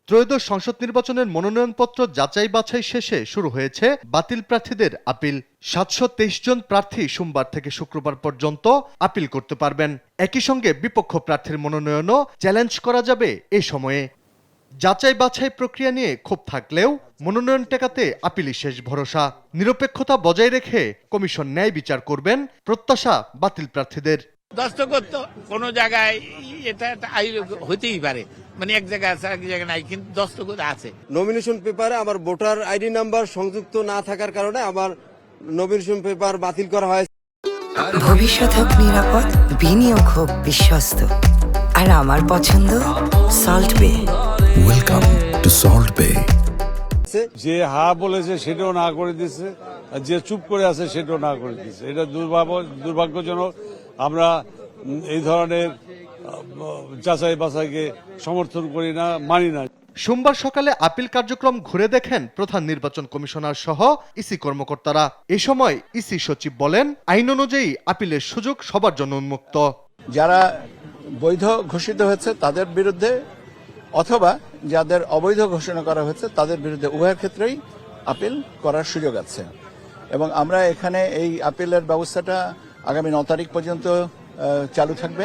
ত্রয়োদশ সংসদ নির্বাচনের মনোনয়নপত্র যাচাই বাছাই শেষে শুরু হয়েছে বাতিল প্রার্থীদের আপিল। ৭২৩ জন প্রার্থী সোমবার থেকে শুক্রবার পর্যন্ত আপিল করতে পারবেন। একই সঙ্গে বিপক্ষ প্রার্থীর মনোনয়নও চ্যালেঞ্জ করা যাবে এ সময়ে। যাচাই বাছাই প্রক্রিয়া নিয়ে ক্ষোভ থাকলেও মনোনয়ন টেকাতে আপিলই শেষ ভরসা। নিরপেক্ষতা বজায় রেখে কমিশন ন্যায় বিচার করবেন প্রত্যাশা বাতিল প্রার্থীদের। দস্তখত কোনো জায়গায় এটা হইতেই পারে, মানে এক জায়গায় আছে এক জায়গায় নাই, কিন্তু দস্তখত আছে। নমিনেশন পেপারে আমার ভোটার আইডি নাম্বার সংযুক্ত না থাকার কারণে আমার নমিনেশন পেপার বাতিল করা হয়। ভবিষ্যৎ হোক নিরাপদ, বিনিয়োগ হোক বিশ্বস্ত, আর আমার পছন্দ সল্ট বে। ওয়েলকাম টু সল্ট বে। যে হা বলেছে সেটাও না করে দিচ্ছে, আর যে চুপ করে আছে সেটাও না করে দিচ্ছে। এটা দুর্ভাগ্যজনক। আমরা এই ধরনের যাচাই বাছাইকে সমর্থন করি না, মানি না। সোমবার সকালে আপিল কার্যক্রম ঘুরে দেখেন প্রধান নির্বাচন কমিশনার সহ ইসি কর্মকর্তারা। এ সময় ইসি সচিব বলেন, আইন অনুযায়ী আপিলের সুযোগ সবার জন্য উন্মুক্ত। যারা বৈধ ঘোষিত হয়েছে তাদের বিরুদ্ধে অথবা যাদের অবৈধ ঘোষণা করা হয়েছে তাদের বিরুদ্ধে উভয়ের ক্ষেত্রেই আপিল করার সুযোগ আছে। এবং আমরা এখানে এই আপিলের ব্যবস্থাটা আগামী 9 তারিখ পর্যন্ত চালু থাকবে।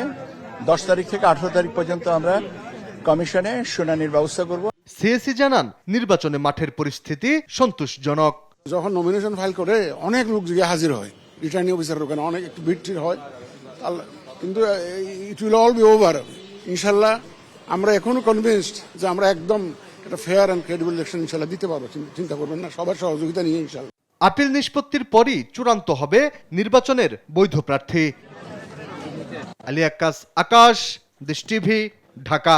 10 তারিখ থেকে 18 তারিখ পর্যন্ত আমরা কমিশনে শুনানির ব্যবস্থা করব। সিএসি জানান, নির্বাচনে মাঠের পরিস্থিতি সন্তোষজনক। যখন নমিনেশন ফাইল করে অনেক লোক গিয়ে হাজির হয়, রিটার্নিং অফিসার ওখানে অনেক একটু ভিড় হয়, কিন্তু it will all be over ইনশাল্লাহ। আমরা এখনো কনভিন্সড যে আমরা একদম একটা ফেয়ার অ্যান্ড ক্রেডিবল ইলেকশন ইনশাল্লাহ দিতে পারবো। চিন্তা করবেন না, সবার সহযোগিতা নিয়ে ইনশাল্লাহ। আপিল নিষ্পত্তির পরই চূড়ান্ত হবে নির্বাচনের বৈধ প্রার্থী। আলী আক্কাস, আকাশ, দেশ টিভি, ঢাকা।